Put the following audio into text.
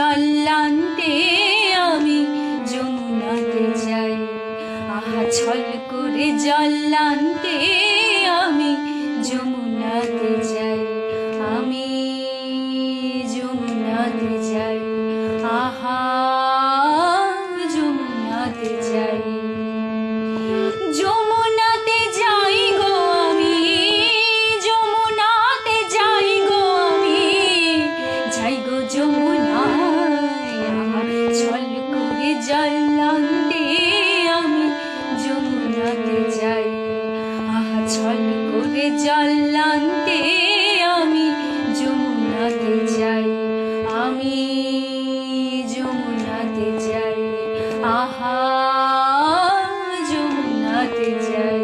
জল আনতে আমি যমুনাতে যাই। আহা ছল করে জল আনতে আমি যমুনাতে যাই, আমি যমুনাতে যাই, আহা যমুনাতে যাই। যমুনাতে যাই গো আমি, যমুনাতে যাই গো আমি, যাই গো যমুনায়। আহা ছল করে জল আনতে আমি যমুনাতে যাই। আহা ছল করে জল আনতে আমি যমুনাতে যাই, আমি যমুনাতে যাই, আহা যমুনাতে যাই।